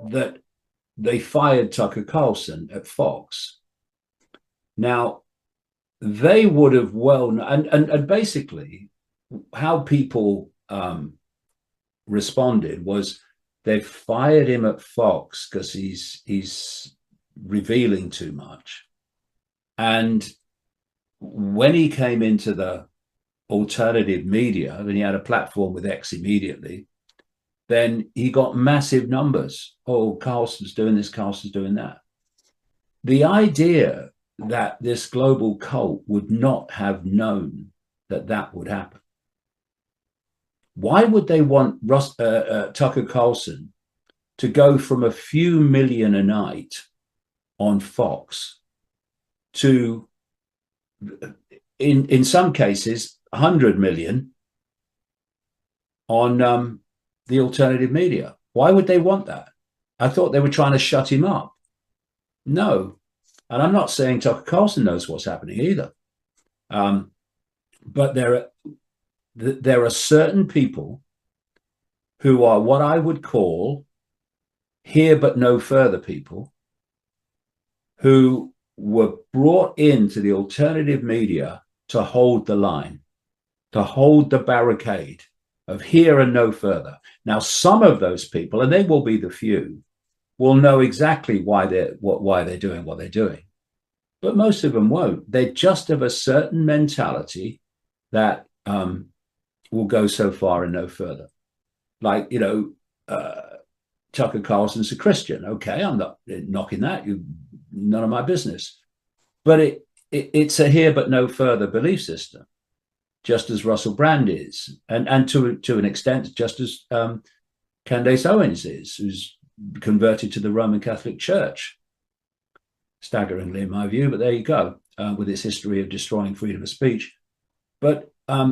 that they fired Tucker Carlson at Fox. Now, they would have and basically how people responded was they fired him at Fox because he's revealing too much. And when he came into the alternative media, and he had a platform with X immediately, then he got massive numbers. Oh, Carlson's doing this, Carlson's doing that. The idea that this global cult would not have known that that would happen. Why would they want Tucker Carlson to go from a few million a night on Fox to, in some cases, 100 million on the alternative media? Why would they want that? I thought they were trying to shut him up. No. And I'm not saying Tucker Carlson knows what's happening either. But there are certain people who are what I would call here but no further people, who were brought into the alternative media to hold the line, to hold the barricade of here and no further. Now, some of those people, and they will be the few, will know exactly why they're doing what they're doing. But most of them won't. They're just of a certain mentality that will go so far and no further. Like, Tucker Carlson's a Christian. Okay, I'm not knocking that. None of my business. But it's a here but no further belief system, just as Russell Brand is, and to an extent, just as Candace Owens is, who's converted to the Roman Catholic Church. Staggeringly, in my view, but there you go, with its history of destroying freedom of speech. But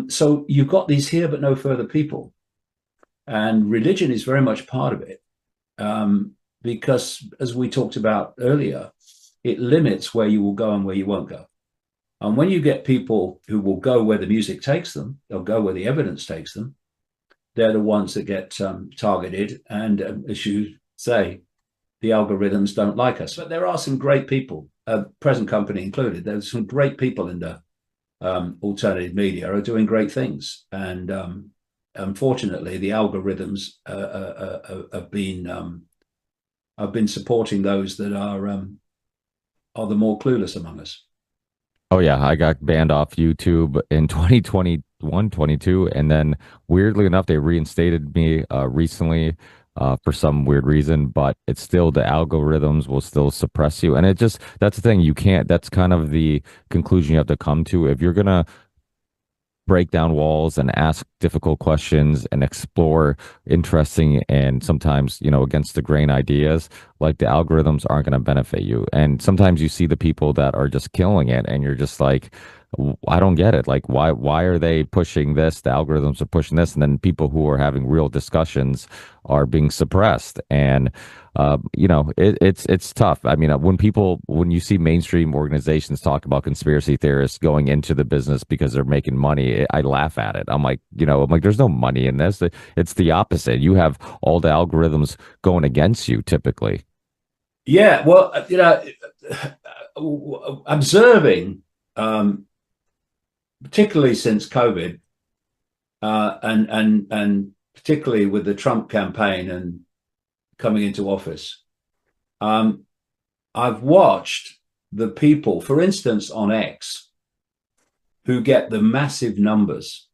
so you've got these here but no further people, and religion is very much part of it, because, as we talked about earlier, it limits where you will go and where you won't go. And when you get people who will go where the music takes them, they'll go where the evidence takes them, they're the ones that get targeted. And as you say, the algorithms don't like us. But there are some great people, present company included. There's some great people in the alternative media are doing great things. And unfortunately, the algorithms have been supporting those that are the more clueless among us. Oh yeah, I got banned off YouTube in 2021, 22, and then weirdly enough, they reinstated me recently for some weird reason, but it's still the algorithms will still suppress you. And it just, that's the thing, you can't, that's kind of the conclusion you have to come to. If you're gonna break down walls and ask difficult questions and explore interesting and sometimes, against the grain ideas, like the algorithms aren't going to benefit you. And sometimes you see the people that are just killing it and you're just like, I don't get it. Like, why are they pushing this? The algorithms are pushing this. And then people who are having real discussions are being suppressed. And, it's tough. I mean, when you see mainstream organizations talk about conspiracy theorists going into the business because they're making money, I laugh at it. I'm like, there's no money in this. It's the opposite. You have all the algorithms going against you typically. Yeah, well, observing, particularly since COVID, and particularly with the Trump campaign and coming into office, I've watched the people, for instance, on X, who get the massive numbers,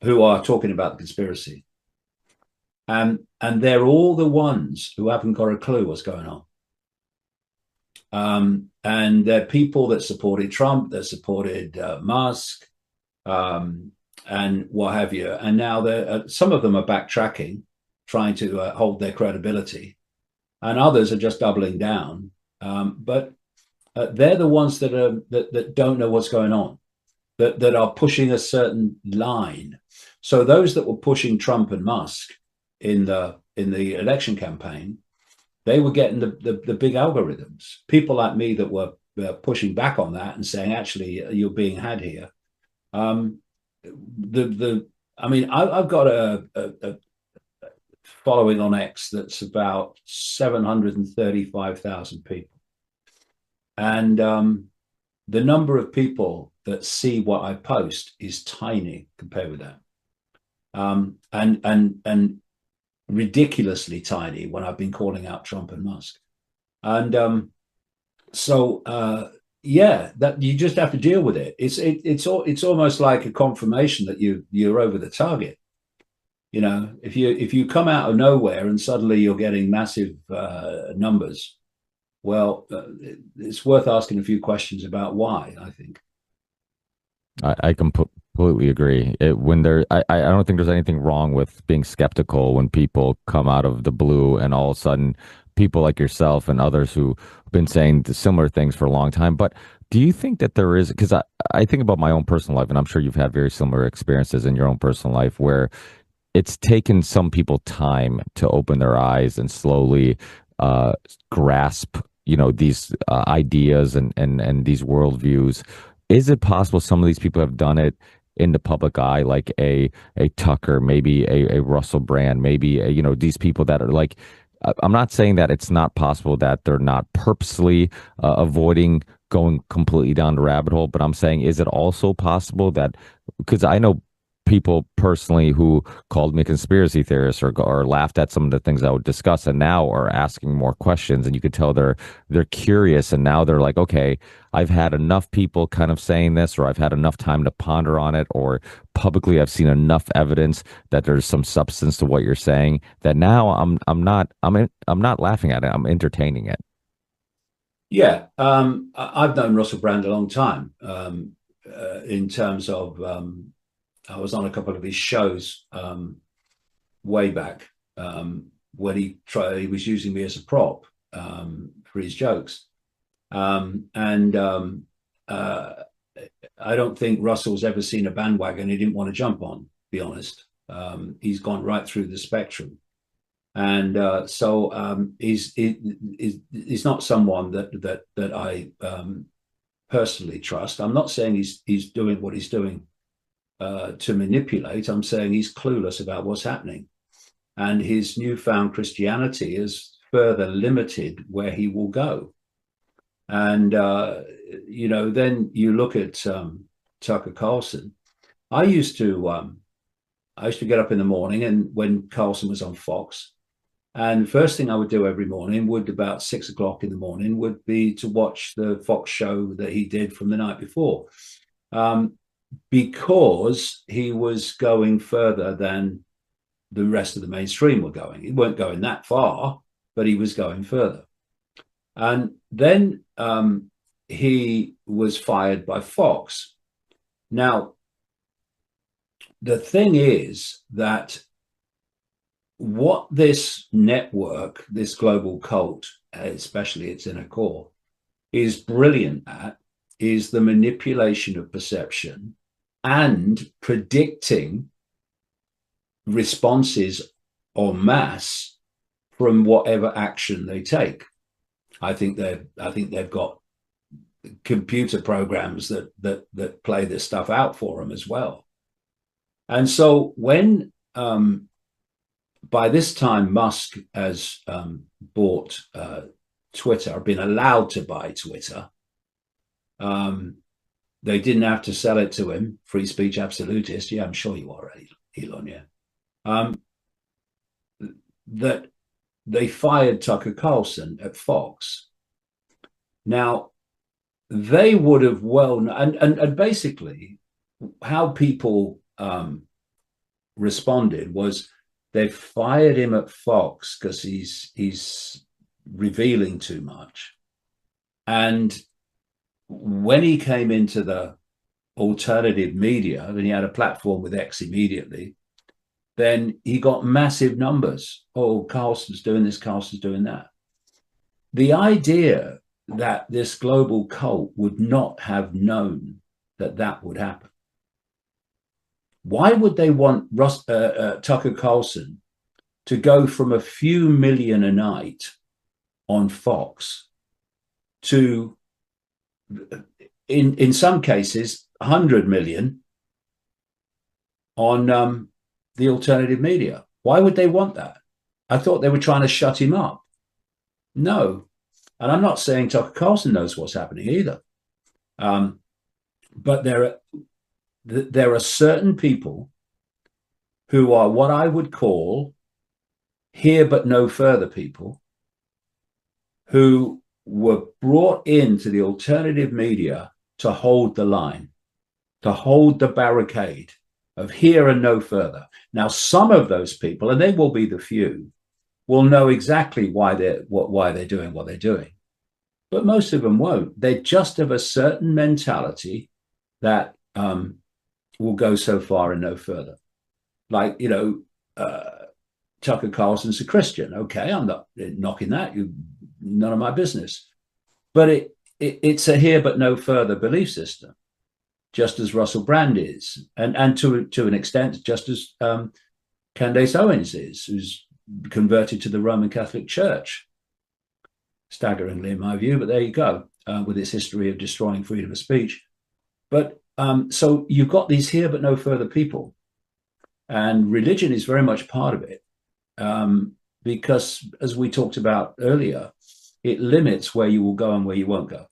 who are talking about the conspiracy, and they're all the ones who haven't got a clue what's going on. And they're people that supported Trump, that supported Musk, and what have you. And now some of them are backtracking, trying to hold their credibility, and others are just doubling down. But they're the ones that don't know what's going on, that are pushing a certain line. So those that were pushing Trump and Musk in the election campaign, they were getting the big algorithms. People like me that were pushing back on that and saying, actually, you're being had here. I mean, I've got a following on X that's about 735,000 people. And the number of people that see what I post is tiny compared with that. And ridiculously tiny when I've been calling out Trump and Musk. And yeah, that you just have to deal with it. It's almost like a confirmation that you're over the target. You know, if you come out of nowhere and suddenly you're getting massive numbers, well, it's worth asking a few questions about why, I think. I completely agree. I don't think there's anything wrong with being skeptical when people come out of the blue and all of a sudden people like yourself and others who've been saying similar things for a long time. But do you think that there is, because I think about my own personal life, and I'm sure you've had very similar experiences in your own personal life where it's taken some people time to open their eyes and slowly uh, grasp, these ideas and these worldviews. Is it possible some of these people have done it in the public eye, like a Tucker, maybe a Russell Brand, maybe these people that are like, I'm not saying that it's not possible that they're not purposely avoiding going completely down the rabbit hole, but I'm saying, is it also possible that, because I know people personally who called me a conspiracy theorist or laughed at some of the things I would discuss and now are asking more questions, and you could tell they're curious, and now they're like, okay, I've had enough people kind of saying this, or I've had enough time to ponder on it, or publicly I've seen enough evidence that there's some substance to what you're saying, that now I'm not laughing at it, I'm entertaining it. Yeah, I've known Russell Brand a long time. In terms of, I was on a couple of his shows way back when he was using me as a prop for his jokes, and I don't think Russell's ever seen a bandwagon he didn't want to jump on. To be honest, he's gone right through the spectrum. And he's not someone that I personally trust. I'm not saying he's doing what he's doing to manipulate. I'm saying he's clueless about what's happening, and his newfound Christianity has further limited where he will go. And then you look at Tucker Carlson. I used to get up in the morning, and when Carlson was on Fox. And the first thing I would do every morning would, about 6 o'clock in the morning, would be to watch the Fox show that he did from the night before, because he was going further than the rest of the mainstream were going. He weren't going that far, but he was going further. And then he was fired by Fox. Now, the thing is that what this network, this global cult, especially its inner core, is brilliant at is the manipulation of perception and predicting responses en masse from whatever action they take. I think they've got computer programs that play this stuff out for them as well. And so when by this time, Musk has bought Twitter, or been allowed to buy Twitter. They didn't have to sell it to him. Free speech absolutist. Yeah, I'm sure you are, Elon. Yeah. That they fired Tucker Carlson at Fox. Now, they would have and basically how people responded was, they fired him at Fox because he's revealing too much. And when he came into the alternative media, and he had a platform with X immediately, then he got massive numbers. Oh, Carlson's doing this, Carlson's doing that. The idea that this global cult would not have known that would happen. Why would they want Tucker Carlson to go from a few million a night on Fox to, in some cases, 100 million on the alternative media? Why would they want that? I thought they were trying to shut him up. No. And I'm not saying Tucker Carlson knows what's happening either. Um, but there are certain people who are what I would call here but no further people, who were brought into the alternative media to hold the line, to hold the barricade of here and no further. Now, some of those people, and they will be the few, will know exactly why they're doing what they're doing. But most of them won't. They're just of a certain mentality that will go so far and no further. Like, Tucker Carlson's a Christian. Okay, I'm not knocking that. None of my business. But it's a here but no further belief system, just as Russell Brand is, and to an extent, just as Candace Owens is, who's converted to the Roman Catholic Church. Staggeringly, in my view, but there you go, with its history of destroying freedom of speech. But so you've got these here but no further people, and religion is very much part of it, because, as we talked about earlier, it limits where you will go and where you won't go.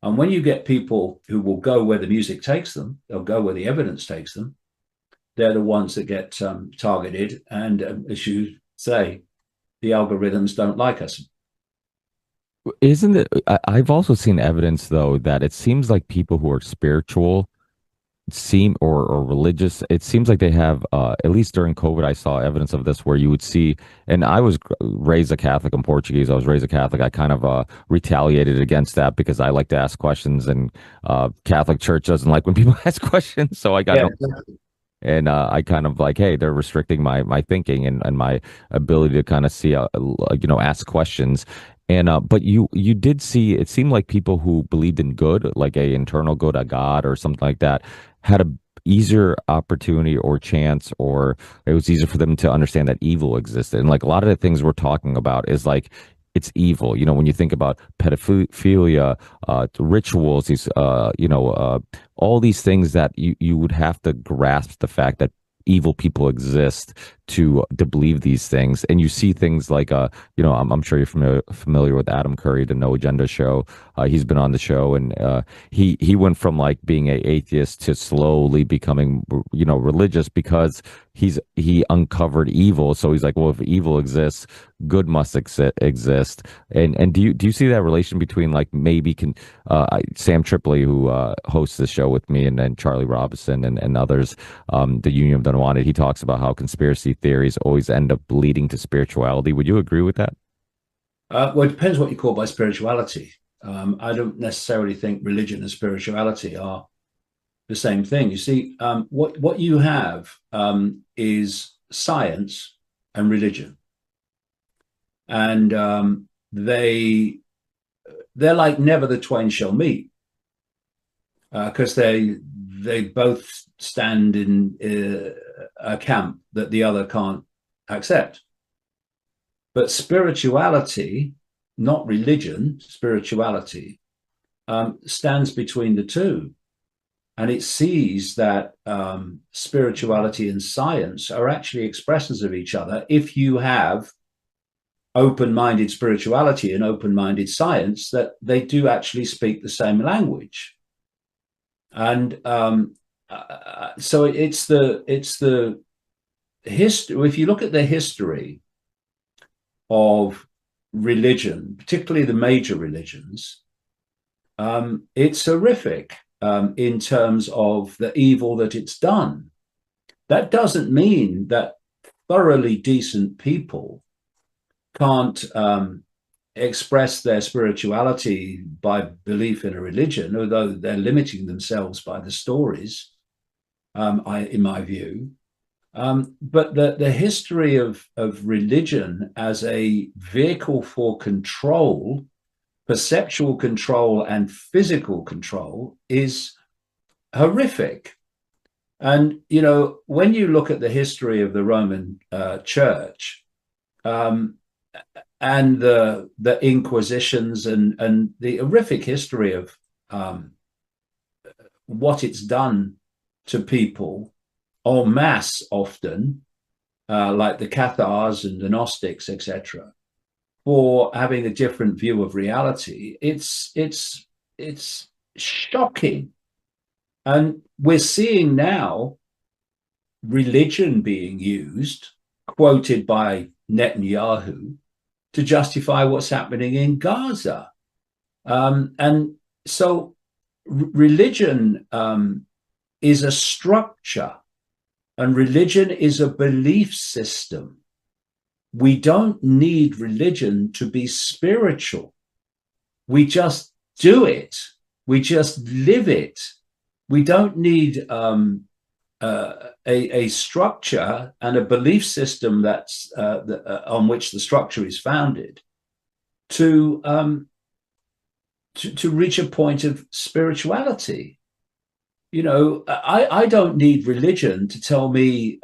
And when you get people who will go where the music takes them, they'll go where the evidence takes them. They're the ones that get targeted, and as you say, the algorithms don't like us. Isn't it? I've also seen evidence though that it seems like people who are spiritual seem or religious, it seems like they have at least during COVID I saw evidence of this where you would see, and I was raised a Catholic. I'm Portuguese. I was raised a Catholic. I kind of retaliated against that because I like to ask questions, and Catholic Church doesn't like when people ask questions, so I got Yeah, no. And I kind of like, hey, they're restricting my thinking and my ability to kind of see, ask questions. And but you did see, it seemed like people who believed in good, like a internal good, a God or something like that, had a easier opportunity or chance, or it was easier for them to understand that evil existed. And like a lot of the things we're talking about is like it's evil. You know, when you think about pedophilia, rituals, these, all these things that you would have to grasp the fact that evil people exist to believe these things. And you see things like I'm sure you're familiar with Adam Curry, the No Agenda show. He's been on the show, and he went from like being a atheist to slowly becoming religious because he uncovered evil. So he's like, well, if evil exists, good must exist. And do you see that relation between like maybe Sam Tripoli, who hosts the show with me, and then Charlie Robinson and others, the Union of the Unwanted, he talks about how conspiracy theories always end up leading to spirituality. Would you agree with that? Well, it depends what you call by spirituality. I don't necessarily think religion and spirituality are the same thing. You see, what you have is science and religion, and they're like never the twain shall meet, because they both stand in a camp that the other can't accept. But spirituality, not religion, spirituality, stands between the two. And it sees that spirituality and science are actually expressions of each other if you have open-minded spirituality and open-minded science, that they do actually speak the same language. And so it's the history. If you look at the history of religion, particularly the major religions, it's horrific in terms of the evil that it's done. That doesn't mean that thoroughly decent people can't express their spirituality by belief in a religion, although they're limiting themselves by the stories, in my view. But the history of religion as a vehicle for control, perceptual control and physical control, is horrific. And, when you look at the history of the Roman Church, and the Inquisitions and the horrific history of what it's done to people en masse often, like the Cathars and the Gnostics, etc., for having a different view of reality. It's shocking, and we're seeing now religion being used, quoted by Netanyahu, to justify what's happening in Gaza. And so religion is a structure, and religion is a belief system. We don't need religion to be spiritual. We just do it. We just live it. We don't need a structure and a belief system that's on which the structure is founded to, to reach a point of spirituality. You know, I don't need religion to tell me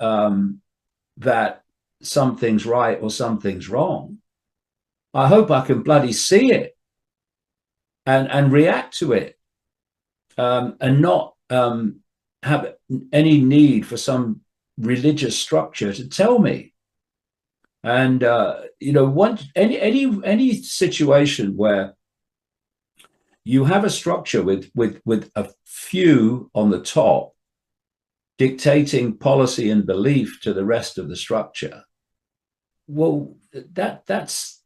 that something's right or something's wrong. I hope I can bloody see it and react to it, and not have any need for some religious structure to tell me. And you know, any situation where you have a structure with a few on the top dictating policy and belief to the rest of the structure, well, that's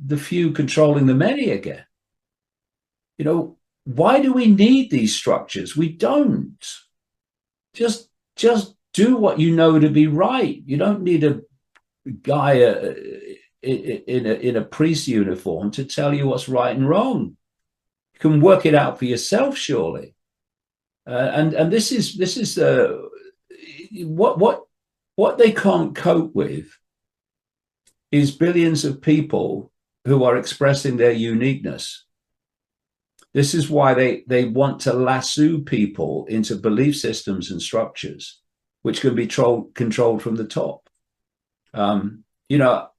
the few controlling the many again. You know, why do we need these structures? We don't. Just do what you know to be right. You don't need a guy in a priest uniform to tell you what's right and wrong. You can work it out for yourself, surely. And this is what they can't cope with is billions of people who are expressing their uniqueness. This is why they want to lasso people into belief systems and structures, which can be controlled from the top. You know,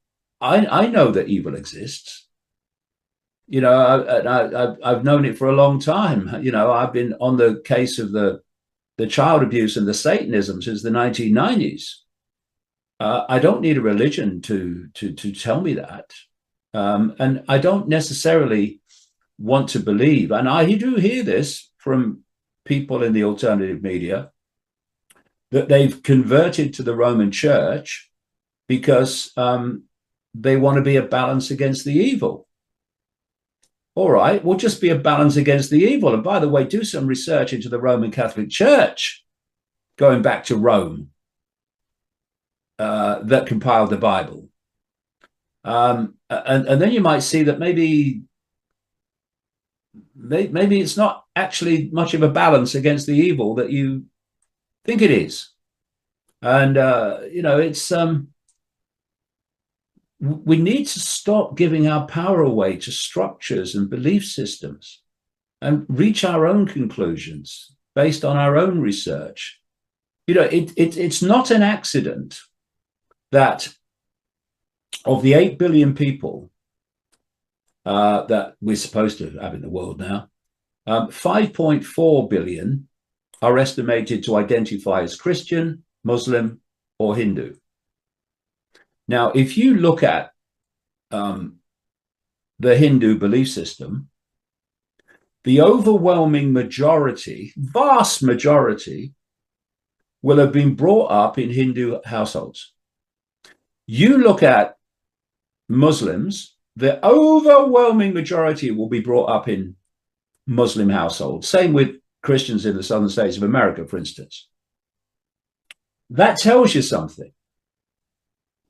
I know that evil exists. You know, I've known it for a long time. You know, I've been on the case of the child abuse and the Satanism since the 1990s. I don't need a religion to tell me that, and I don't necessarily want to believe. And I do hear this from people in the alternative media that they've converted to the Roman Church because they want to be a balance against the evil. All right, we'll just be a balance against the evil. And by the way, do some research into the Roman Catholic Church, going back to Rome, that compiled the Bible. And then you might see that maybe it's not actually much of a balance against the evil that you think it is. And, you know, it's we need to stop giving our power away to structures and belief systems and reach our own conclusions based on our own research. You know, it's not an accident that of the 8 billion people that we're supposed to have in the world now, 5.4 billion are estimated to identify as Christian, Muslim, or Hindu. Now, if you look at the Hindu belief system, the overwhelming majority, vast majority, will have been brought up in Hindu households. You look at Muslims, the overwhelming majority will be brought up in Muslim households. Same with Christians in the southern states of America, for instance. That tells you something.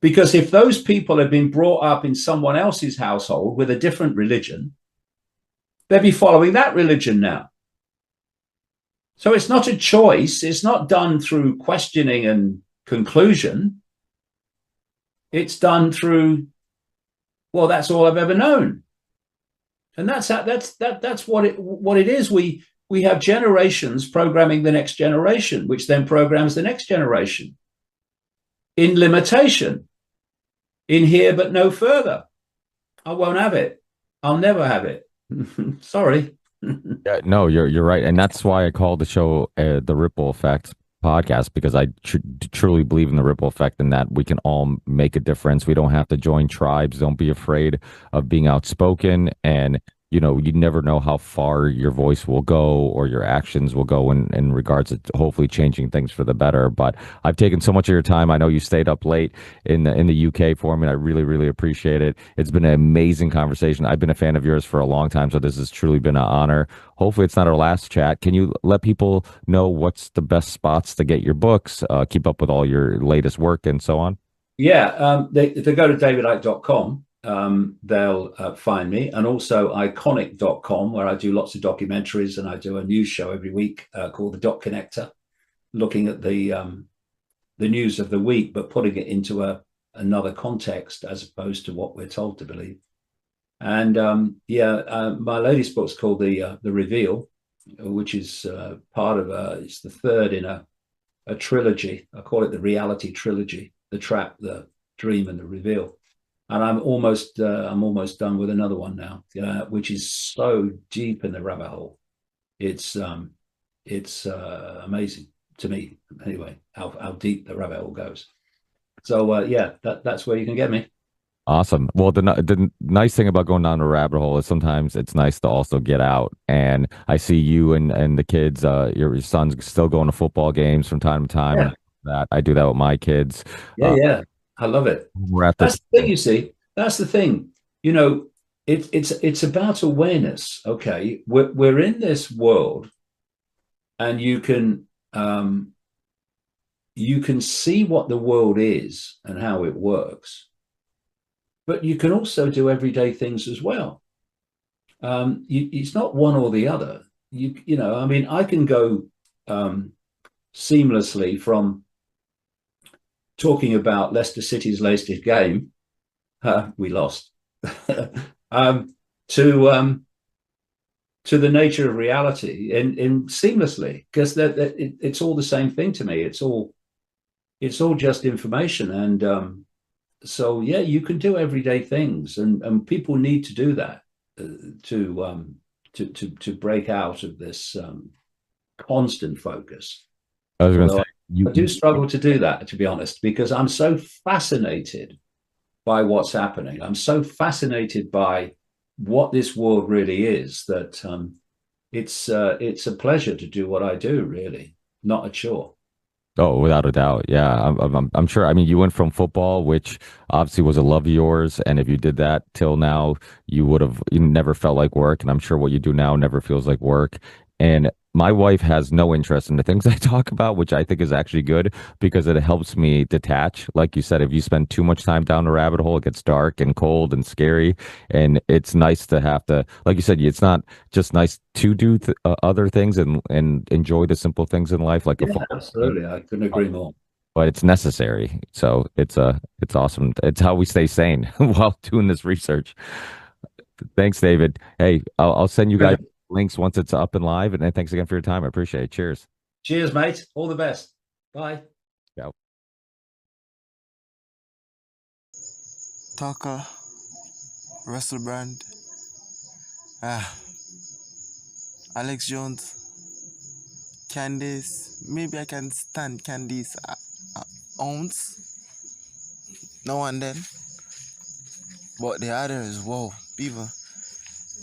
Because if those people had been brought up in someone else's household with a different religion, they'd be following that religion now. So it's not a choice. It's not done through questioning and conclusion. It's done through, well, that's all I've ever known. And that's what it is. We have generations programming the next generation, which then programs the next generation in limitation, in here but no further. I won't have it. I'll never have it. Sorry. Yeah, no, you're right, and that's why I call the show the Ripple Effect podcast because I truly believe in the ripple effect and that we can all make a difference. We don't have to join tribes. Don't be afraid of being outspoken. And, you know, you never know how far your voice will go or your actions will go in regards to hopefully changing things for the better. But I've taken so much of your time. I know you stayed up late in the UK for me. And I really, really appreciate it. It's been an amazing conversation. I've been a fan of yours for a long time. So this has truly been an honor. Hopefully, it's not our last chat. Can you let people know what's the best spots to get your books, keep up with all your latest work, and so on? Yeah, if they go to davidicke.com, they'll find me, and also iconic.com, where I do lots of documentaries, and I do a news show every week called the Doc Connector, looking at the news of the week, but putting it into another context as opposed to what we're told to believe. And my latest book's called the Reveal, which is part of it's the third in a trilogy. I call it the reality trilogy: the trap, the dream, and the reveal. And I'm almost done with another one now, which is so deep in the rabbit hole. It's amazing to me anyway how deep the rabbit hole goes. So that's where you can get me. Awesome. Well, the nice thing about going down a rabbit hole is sometimes it's nice to also get out. And I see you and the kids, your son's still going to football games from time to time, and Yeah, that I do that with my kids. yeah, Uh, yeah. I love it. we're at the That's the thing, you see. That's the thing. You know, it's about awareness. Okay, we're in this world, and you can see what the world is and how it works, but you can also do everyday things as well. It's not one or the other. You know, I mean, I can go seamlessly from talking about Leicester City's latest game, we lost, um, to to the nature of reality in seamlessly, because it's all the same thing to me. It's all just information, and so yeah, you can do everyday things, and people need to do that to break out of this constant focus. I was going to say Although I do struggle to do that, to be honest, because I'm so fascinated by what's happening. I'm so fascinated by what this world really is that it's a pleasure to do what I do. Really, not a chore. Oh, without a doubt. Yeah, I'm sure. I mean, you went from football, which obviously was a love of yours, and if you did that till now, you never felt like work, and I'm sure what you do now never feels like work. And my wife has no interest in the things I talk about, which I think is actually good because it helps me detach. Like you said, if you spend too much time down the rabbit hole, it gets dark and cold and scary, and it's nice to have to, like you said, it's not just nice to do other things and enjoy the simple things in life, like a Yeah, football game, absolutely. I couldn't agree more. but it's necessary. So it's awesome. It's how we stay sane while doing this research. Thanks, David. Hey, I'll send you guys links once it's up and live. And then thanks again for your time. I appreciate it. Cheers. Cheers, mate. All the best. Bye. Yeah. Tucker, Russell Brand, ah, Alex Jones, Candace. Maybe I can stand Candace ounce now and then. But the others, whoa, people.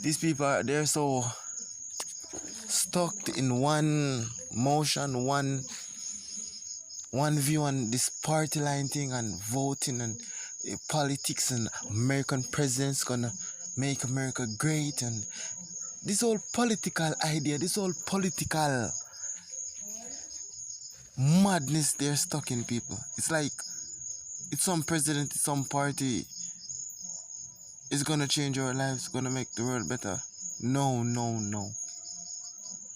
These people they're so stuck in one motion, one view on this party line thing and voting and politics and American president's gonna make America great and this whole political idea, this whole political madness they're stuck in people. It's like it's some president, it's some party is gonna change our lives, gonna make the world better. No, no, no.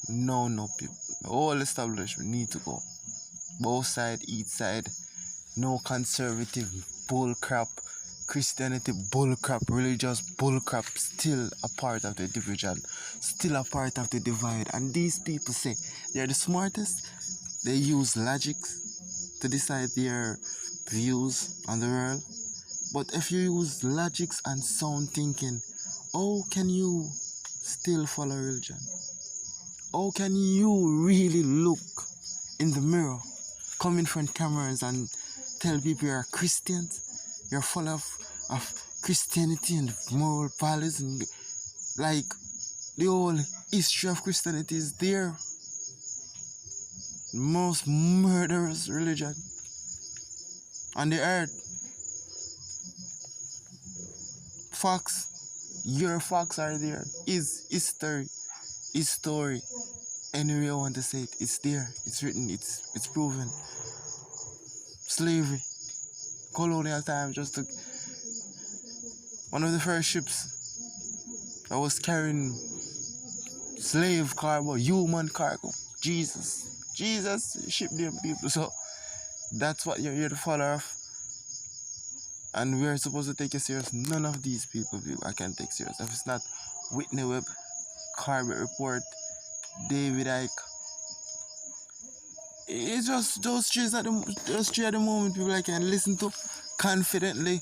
No, no, people. All establishment need to go. Both side, each side. No conservative bullcrap. Christianity bullcrap, religious bullcrap, still a part of the division, still a part of the divide. And these people say they're the smartest. They use logic to decide their views on the world. But if you use logics and sound thinking, how can you still follow religion? How can you really look in the mirror come in front of cameras and tell people you're Christians, you're full of Christianity and moral values, and like the whole history of Christianity is there. Most murderous religion on the earth. Facts, your facts are there. Is history, his story. Any way you want to say it, it's there. It's written. It's proven. Slavery, colonial time. Just took one of the first ships that was carrying slave cargo, human cargo. Jesus shipped them people. So that's what you're here to follow off. And we're supposed to take it serious. None of these people I can take serious. If it's not Whitney Webb, Corbett Report, David Icke, it's just those three at the moment people I can listen to confidently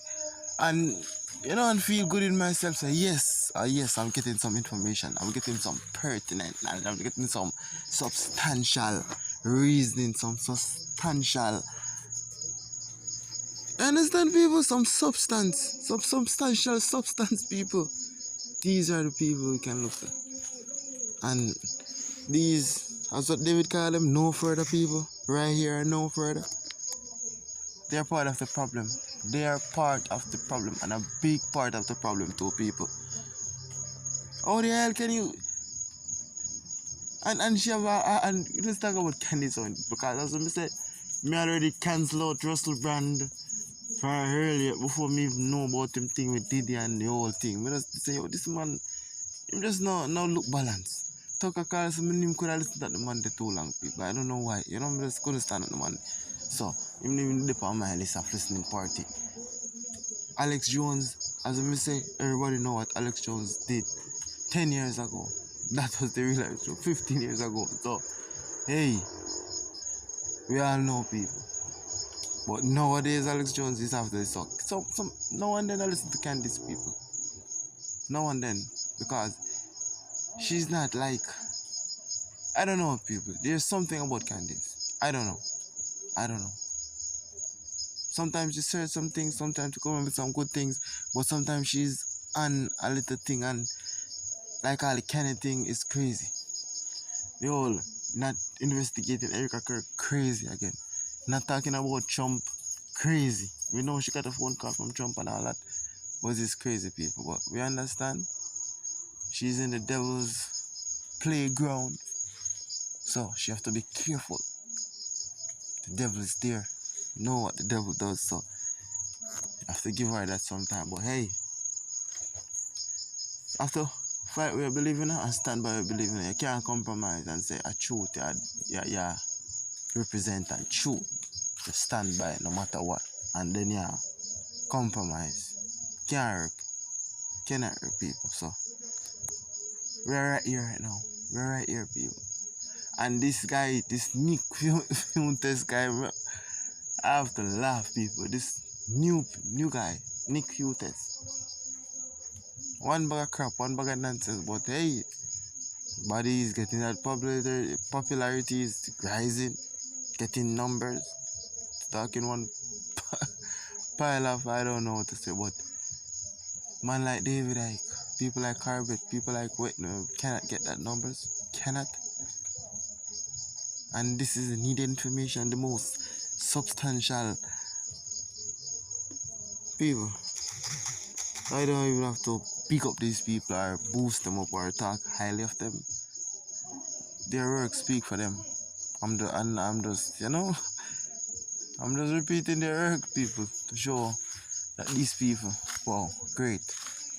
and and feel good in myself. Say yes, I'm getting some information. I'm getting some pertinent knowledge. I'm getting some substantial reasoning, some substantial. Understand, people? Some substance, some substantial substance, people. These are the people we can look at. And these, as what David called them, no further people, right here and no further. They're part of the problem. They are part of the problem, and a big part of the problem too, people. How the hell can you? And she have and let's talk about Candace on, because as I said, me already cancel out Russell Brand far earlier before me even know about him thing with Diddy and the whole thing. Me just say, oh, this man, him just now look balanced. Tucker Carlson, him could have listened to the man too long, people. I don't know why. I'm just gonna stand on the man. So, him even dip on my list of listening party. Alex Jones, as I say, everybody know what Alex Jones did 10 years ago. That was the real life show, 15 years ago. So, hey, we all know people. But nowadays, Alex Jones is after the suck. So no one then I listen to Candace, people. No one then. Because she's not like, I don't know, people. There's something about Candace. I don't know. Sometimes she says some things, sometimes she come up with some good things, but sometimes she's on a little thing, and like all the Kennedy thing is crazy. The whole not investigating Erica Kirk, crazy again. Not talking about Trump, crazy. We know she got a phone call from Trump and all that, but it's crazy, people. But we understand she's in the devil's playground, so she have to be careful. The devil is there. Know what the devil does, so you have to give her that sometime. But hey, after fight where you believe in her and stand by your belief in her, you can't compromise and say a truth, yeah, represent a truth. You stand by it no matter what, and then compromise. Cannot work, people. So we're right here right now. We're right here, people. And this guy, this Nick Fuentes guy, I have to laugh, people. This new guy, Nick Fuentes. One bag of crap, one bag of nonsense, but hey, body is getting that popularity is rising, getting numbers, talking one pile of, I don't know what to say, but man like David Icke, people like Corbett, people like Whitney cannot get that numbers, cannot. And this is needed information, the most substantial. People, I don't even have to pick up these people or boost them up or talk highly of them. Their work speak for them. I'm just repeating their work, people, to show that these people, wow, great.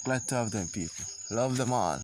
Glad to have them, people. Love them all.